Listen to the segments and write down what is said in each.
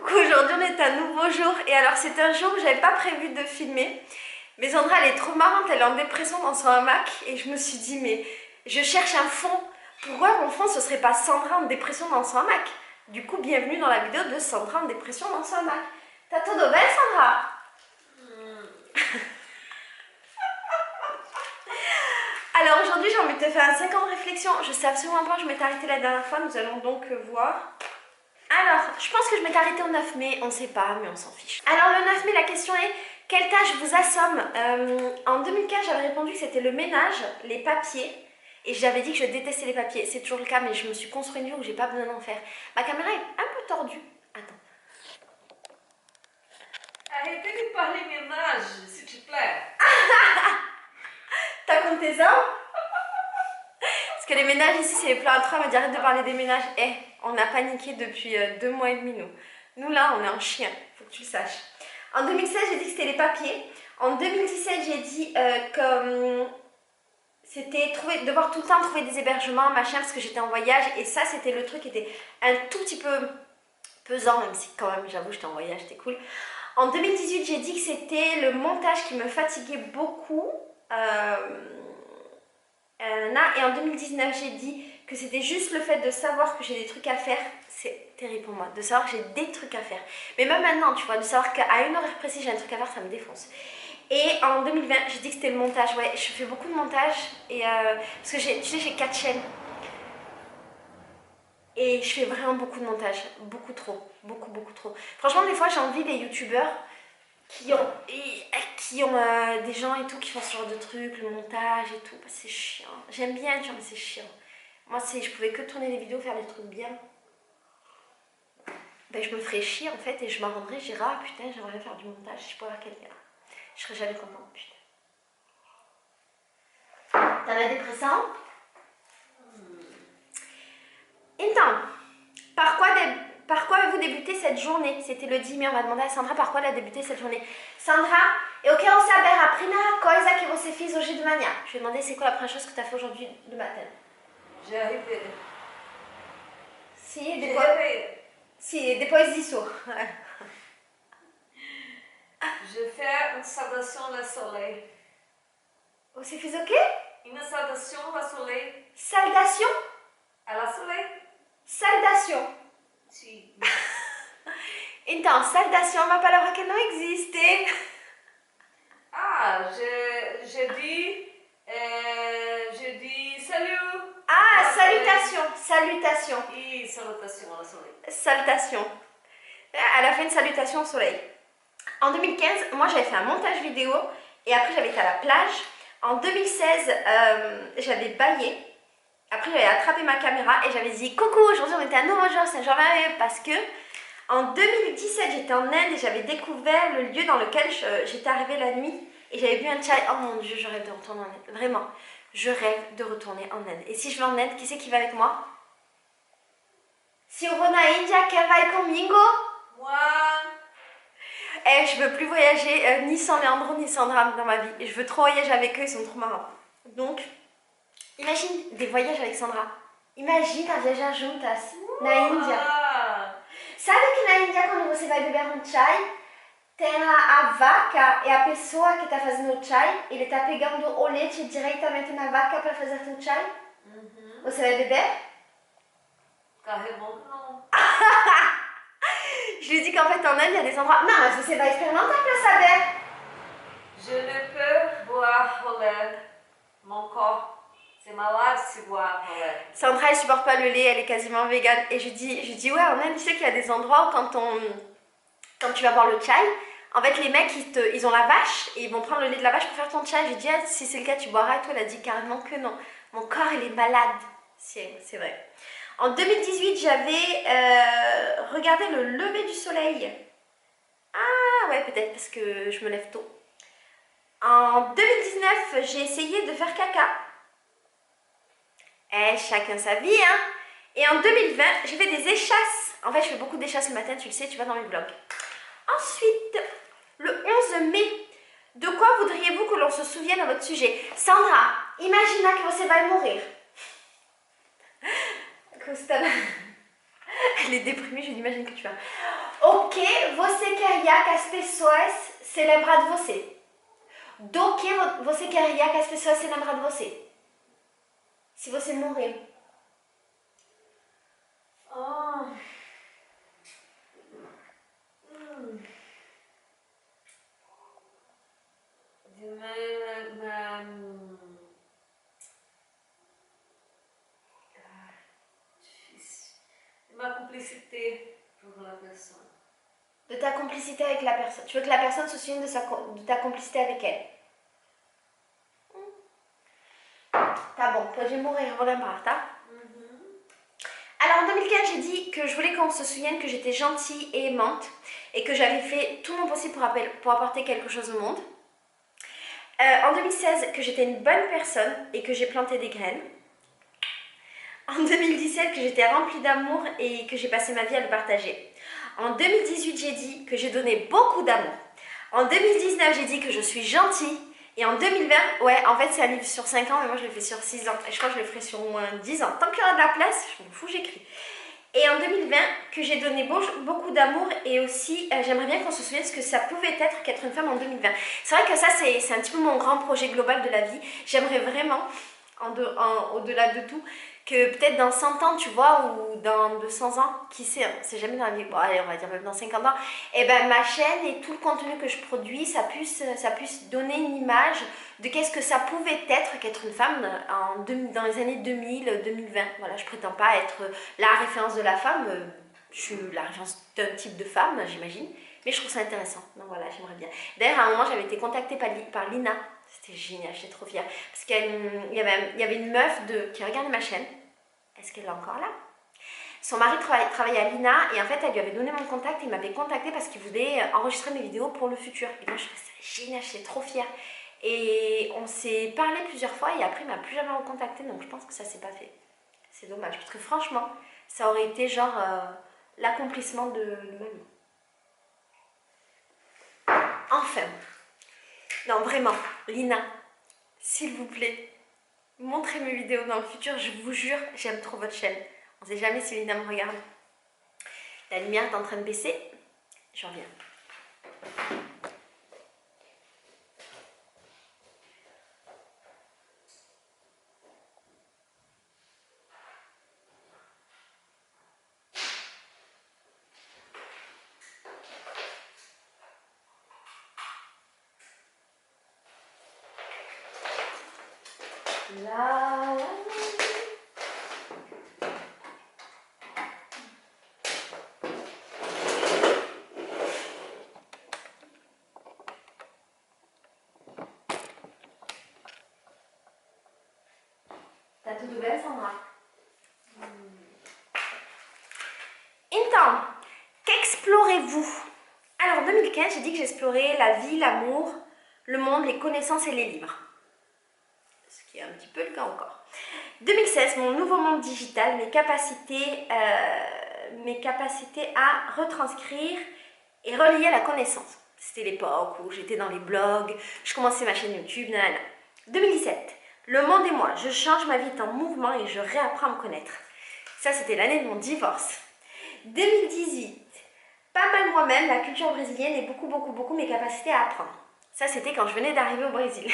Coucou, aujourd'hui on est un nouveau jour et alors c'est un jour où j'avais pas prévu de filmer. Mais Sandra elle est trop marrante, elle est en dépression dans son hamac et je me suis dit mais je cherche un fond. Pourquoi mon fond ce serait pas Sandra en dépression dans son hamac? Du coup bienvenue dans la vidéo de Sandra en dépression dans son hamac. T'as tout de belle Sandra? Alors aujourd'hui j'ai envie de te faire un 5 ans de réflexion. Je sais absolument pas où je m'étais arrêtée la dernière fois, nous allons donc voir. Alors, je pense que je m'étais arrêtée au 9 mai, on ne sait pas, mais on s'en fiche. Alors le 9 mai, la question est, quelle tâche vous assomme? En 2015, j'avais répondu que c'était le ménage, les papiers, et j'avais dit que je détestais les papiers. C'est toujours le cas, mais je me suis construit une vie où j'ai pas besoin d'en faire. Ma caméra est un peu tordue. Attends. Arrêtez de parler ménage, s'il te plaît. T'as compté ça? Parce que les ménages ici, c'est les plans à trois, mais arrête de parler des ménages. On a paniqué depuis 2 mois et demi, nous. Nous, là, on est un chien, faut que tu le saches. En 2016, j'ai dit que c'était les papiers. En 2017, j'ai dit que c'était devoir tout le temps trouver des hébergements, machin, parce que j'étais en voyage. Et ça, c'était le truc qui était un tout petit peu pesant, même si quand même, j'avoue, j'étais en voyage, c'était cool. En 2018, j'ai dit que c'était le montage qui me fatiguait beaucoup. Et en 2019, j'ai dit que c'était juste le fait de savoir que j'ai des trucs à faire. C'est terrible pour moi, de savoir que j'ai des trucs à faire. Mais même maintenant, tu vois, de savoir qu'à une heure précise, j'ai un truc à faire, ça me défonce. Et en 2020, j'ai dit que c'était le montage. Ouais, je fais beaucoup de montage. Et parce que tu sais, j'ai 4 chaînes. Et je fais vraiment beaucoup de montage. Beaucoup trop. Beaucoup trop. Franchement, des fois, j'envie les youtubeurs qui ont des gens et tout qui font ce genre de trucs, le montage et tout. Bah, c'est chiant. J'aime bien, tu vois, mais c'est chiant. Moi, je pouvais que tourner des vidéos, faire des trucs bien. Ben, je me ferais chier en fait et je m'en rendrais, je dirais ah putain, j'aimerais faire du montage si je pouvais avoir quelqu'un. Je serais jamais contente, putain. T'en as des pressants? Então, par quoi avez-vous débuté cette journée? C'était le 10 mai, on va demander à Sandra par quoi elle a débuté cette journée. Sandra, eu quero saber a primeira coisa que você fez hoje de manhã. Je vais demander c'est quoi la première chose que tu as fait aujourd'hui le matin. J'ai arrivé. Si, J'ai arrivé. Si, depois disso. Je fais une salutation au soleil. Você fez o quê? Une salutation au soleil. Salutation? À la soleil? Salutation. Si. Então, salutation é uma palavra que não existe. Ah, j'ai dit salut. Ah, salutation. Salutation. Et salutation à la soleil. Salutation. Elle a fait une salutation au soleil. En 2015, moi j'avais fait un montage vidéo et après j'avais été à la plage. En 2016, j'avais baillé. Après j'avais attrapé ma caméra et j'avais dit coucou, aujourd'hui on était à nouveau jour, c'est un jour merveilleux parce que en 2017 j'étais en Inde et j'avais découvert le lieu dans lequel j'étais arrivée la nuit et j'avais vu un chai. Oh mon dieu, je rêve de retourner en Inde, vraiment, je rêve de retourner en Inde. Et si je vais en Inde, qui c'est qui va avec moi? Si eu vou na Índia, quem vai comigo? Moi. Je veux plus voyager ni sans Leandro ni Sandra dans ma vie. Je veux trop voyager avec eux, ils sont trop marrants. Donc, imagine des voyages avec Sandra. Imagina viajar juntas na Índia. Sabe que na Índia, quando você vai beber um chai, tem a vaca e a pessoa que está fazendo o chai, ele está pegando o leite diretamente na vaca para fazer o chai? Você vai beber? Carrément non. Je lui dis qu'en fait en Inde il y a des endroits. Non, mais você vai experimentar para saber. Je ne peux boire au lait. Mon corps, c'est malade si boire au lait. Sandra elle supporte pas le lait, elle est quasiment végane. Et je dis ouais, en Inde tu sais qu'il y a des endroits où quand tu vas boire le chai, en fait les mecs ils ont la vache et ils vont prendre le lait de la vache pour faire ton chai. J'ai dit ah, si c'est le cas tu boiras et toi elle a dit carrément que non. Mon corps il est malade. C'est vrai. En 2018, j'avais regardé le lever du soleil. Ah ouais, peut-être parce que je me lève tôt. En 2019, j'ai essayé de faire caca. Chacun sa vie, hein. Et en 2020, j'ai fait des échasses. En fait, je fais beaucoup d'échasses le matin, tu le sais, tu vas dans mes vlogs. Ensuite, le 11 mai, de quoi voudriez-vous que l'on se souvienne à votre sujet? Sandra, imagina que você vai morrer. Elle est déprimée, je l'imagine que tu vas. O que você queria que as pessoas se lembrem de você? Do que você queria que as pessoas se lembrem de você? Se você morrer. Oh. De difícil. De ma complicité pour la personne. De ta complicité avec la personne. Tu veux que la personne se souvienne de ta complicité avec elle. Tá bom, pode morrer, vou lembrar, tá? Alors en 2015, j'ai dit que je voulais qu'on se souvienne que j'étais gentille et aimante et que j'avais fait tout mon possible pour apporter quelque chose au monde. En 2016, que j'étais une bonne personne et que j'ai planté des graines. En 2017, que j'étais remplie d'amour et que j'ai passé ma vie à le partager. En 2018, j'ai dit que j'ai donné beaucoup d'amour. En 2019, j'ai dit que je suis gentille. Et en 2020, ouais, en fait, c'est un livre sur 5 ans, mais moi, je le fais sur 6 ans. Et je crois que je le ferai sur au moins 10 ans. Tant qu'il y aura de la place, je m'en fous, j'écris. Et en 2020, que j'ai donné beaucoup d'amour et aussi, j'aimerais bien qu'on se souvienne ce que ça pouvait être qu'être une femme en 2020. C'est vrai que ça, c'est un petit peu mon grand projet global de la vie. J'aimerais vraiment, au-delà de tout, que peut-être dans 100 ans, tu vois, ou dans 200 ans, qui sait, hein, c'est jamais dans la vie, bon allez, on va dire même dans 50 ans, et ben ma chaîne et tout le contenu que je produis, ça puisse donner une image de qu'est-ce que ça pouvait être qu'être une femme dans les années 2000-2020. Voilà, je prétends pas être la référence de la femme, je suis la référence d'un type de femme, j'imagine, mais je trouve ça intéressant, donc voilà, j'aimerais bien. D'ailleurs, à un moment, j'avais été contactée par Lina. C'était génial, j'étais trop fière. Parce qu'il y avait une meuf qui regardait ma chaîne. Est-ce qu'elle est encore là? Son mari travaillait à l'INA et en fait, elle lui avait donné mon contact et il m'avait contacté parce qu'il voulait enregistrer mes vidéos pour le futur. Et moi, je trouvais ça génial, j'étais trop fière. Et on s'est parlé plusieurs fois et après, il m'a plus jamais recontacté. Donc, je pense que ça s'est pas fait. C'est dommage parce que franchement, ça aurait été genre l'accomplissement de ma vie. Enfin. Non, vraiment, Lina, s'il vous plaît, montrez mes vidéos dans le futur, je vous jure, j'aime trop votre chaîne. On ne sait jamais si Lina me regarde. La lumière est en train de baisser, je reviens. La, la, Tá tudo bem, Sandra? Então, qu'explorez-vous? Alors, en 2015, j'ai dit que j'explorais la vie, l'amour, le monde, les connaissances et les livres. Ce qui est un petit peu le cas encore. 2016, mon nouveau monde digital, mes capacités à retranscrire et relier à la connaissance. C'était l'époque où j'étais dans les blogs, je commençais ma chaîne YouTube, nanana. 2017, le monde et moi, je change, ma vie est en mouvement et je réapprends à me connaître. Ça, c'était l'année de mon divorce. 2018, pas mal moi-même, la culture brésilienne et beaucoup mes capacités à apprendre. Ça, c'était quand je venais d'arriver au Brésil.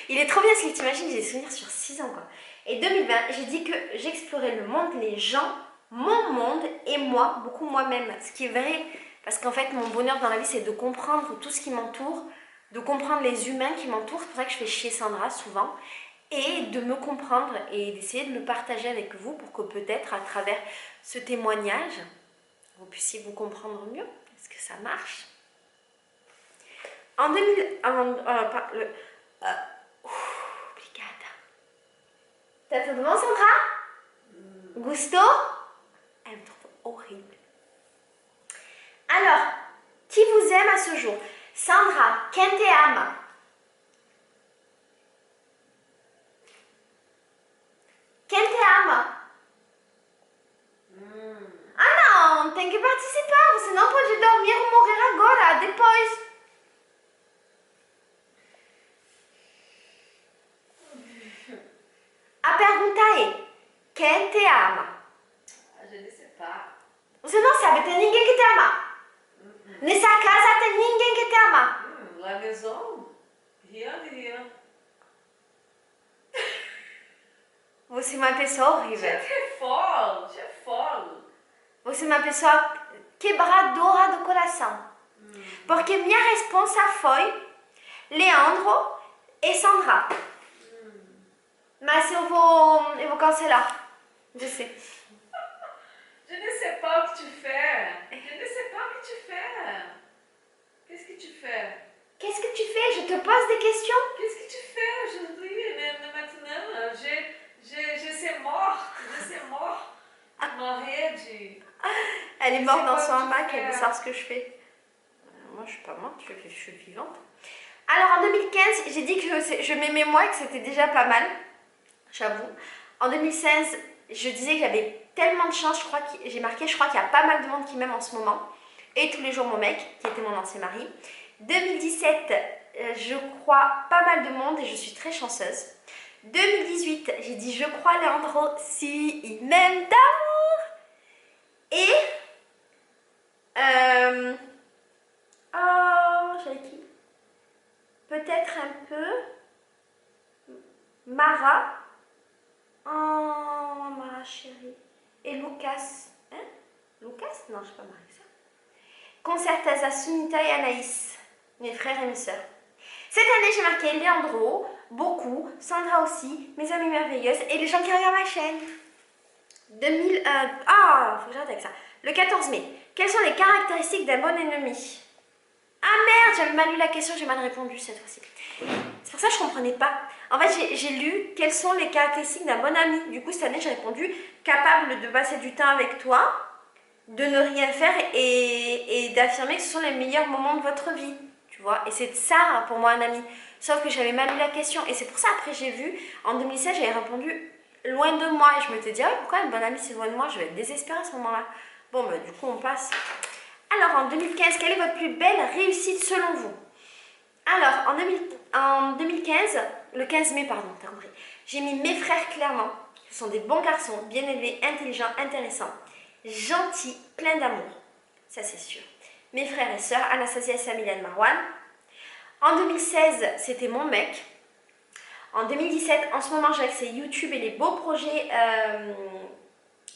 Il est trop bien ce qu'il t'imagine, j'ai des souvenirs sur 6 ans, quoi. Et 2020, j'ai dit que j'explorais le monde, les gens, mon monde et moi, beaucoup moi-même. Ce qui est vrai, parce qu'en fait, mon bonheur dans la vie, c'est de comprendre tout ce qui m'entoure, de comprendre les humains qui m'entourent. C'est pour ça que je fais chier Sandra souvent. Et de me comprendre et d'essayer de le partager avec vous pour que peut-être à travers ce témoignage, vous puissiez vous comprendre mieux. Est-ce que ça marche? En 2000... obrigada. Tá tudo bom, Sandra? Gustou? Elle me trouve horrible. Alors, qui vous aime à ce jour? Sandra, quem te ama? Quem te ama? Ah não, tem que participar, você não pode dormir ou morrer agora, depois. A pergunta é, quem te ama? Je ne sais pas. Você não sabe, tem ninguém que te ama. Nessa casa tem ninguém que te ama. La maison, rien de rien. Você é uma pessoa horrível. Je é folle. Você é uma pessoa quebradora do coração. Porque minha resposta foi Leandro e Sandra. Mas eu vou cancelar. Je sais. Je ne sais pas o que tu fais. Je ne sais pas o que tu fais. Qu'est-ce que tu fais? Qu'est-ce que tu fais? Je te pose des questions. Qu'est-ce que tu fais aujourd'hui, maintenant? Je suis morte. Je suis morte. Morrer. Elle est morte dans son hamac, elle veut savoir ce que je fais. Moi, je suis pas morte, je suis vivante. Alors, en 2015, j'ai dit que je m'aimais moi et que c'était déjà pas mal. J'avoue. En 2016, je disais que j'avais tellement de chance. Je crois qu'il y a pas mal de monde qui m'aime en ce moment. Et tous les jours, mon mec, qui était mon ancien mari. 2017, je crois pas mal de monde et je suis très chanceuse. 2018, j'ai dit je crois Leandro si il m'aime d'amour. Et j'avais qui? Peut-être un peu Mara. Oh, Mara chérie. Et Lucas. Hein? Lucas? Non, je sais pas Marisa. Concertaza, Sunita et Anaïs. Mes frères et mes sœurs. Cette année, j'ai marqué Leandro, beaucoup, Sandra aussi, mes amies merveilleuses et les gens qui regardent ma chaîne. Faut que j'arrête avec ça. Le 14 mai. Quelles sont les caractéristiques d'un bon ennemi? Ah merde, j'avais mal lu la question, j'ai mal répondu cette fois-ci. C'est pour ça que je comprenais pas. En fait, j'ai lu quelles sont les caractéristiques d'un bon ami. Du coup, cette année, j'ai répondu capable de passer du temps avec toi, de ne rien faire et d'affirmer que ce sont les meilleurs moments de votre vie. Tu vois, et c'est ça pour moi un ami. Sauf que j'avais mal lu la question. Et c'est pour ça, après, j'ai vu, en 2016, j'avais répondu loin de moi. Et je me suis dit, pourquoi un bon ami c'est loin de moi? Je vais être désespérée à ce moment-là. Bon, bah, du coup, on passe. Alors, en 2015, quelle est votre plus belle réussite selon vous? Alors, en 2015, le 15 mai, pardon, t'as compris, j'ai mis mes frères clairement. Ce sont des bons garçons, bien élevés, intelligents, intéressants, gentils, pleins d'amour. Ça, c'est sûr. Mes frères et sœurs, Anastasia, Samila et Marwan. En 2016, c'était mon mec. En 2017, en ce moment, j'ai accès à YouTube et les beaux projets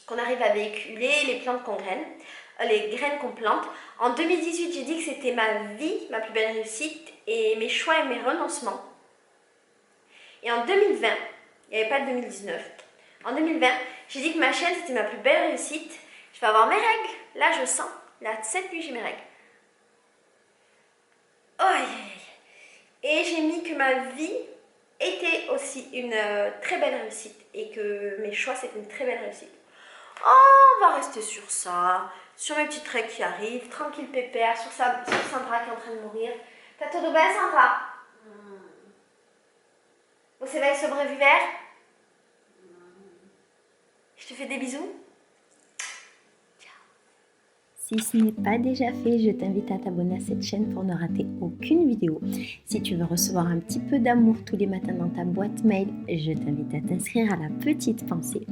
qu'on arrive à véhiculer, les plantes qu'on graine, les graines qu'on plante. En 2018, j'ai dit que c'était ma vie, ma plus belle réussite, et mes choix et mes renoncements. Et en 2020, il n'y avait pas de 2019, en 2020, j'ai dit que ma chaîne, c'était ma plus belle réussite. Je vais avoir mes règles. Là, je sens. Là, cette nuit, j'ai mes règles. Oh, et j'ai mis que ma vie était aussi une très belle réussite et que mes choix, c'était une très belle réussite. Oh, on va rester sur ça, sur mes petites règles qui arrivent, tranquille pépère, sur Sandra qui est en train de mourir. T'as tout de bien, Sandra? Você vai sobreviver? Je te fais des bisous. Si ce n'est pas déjà fait, je t'invite à t'abonner à cette chaîne pour ne rater aucune vidéo. Si tu veux recevoir un petit peu d'amour tous les matins dans ta boîte mail, je t'invite à t'inscrire à la petite pensée.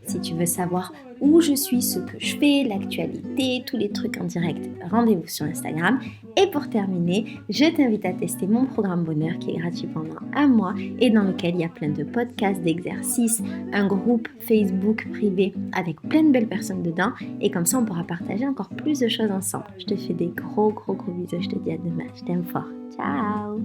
Si tu veux savoir où je suis, ce que je fais, l'actualité, tous les trucs en direct, rendez-vous sur Instagram. Et pour terminer, je t'invite à tester mon programme Bonheur qui est gratuit pendant un mois et dans lequel il y a plein de podcasts, d'exercices, un groupe Facebook privé avec plein de belles personnes dedans. Et comme ça, on pourra partager encore plus de choses ensemble. Je te fais des gros bisous. Je te dis à demain. Je t'aime fort. Ciao!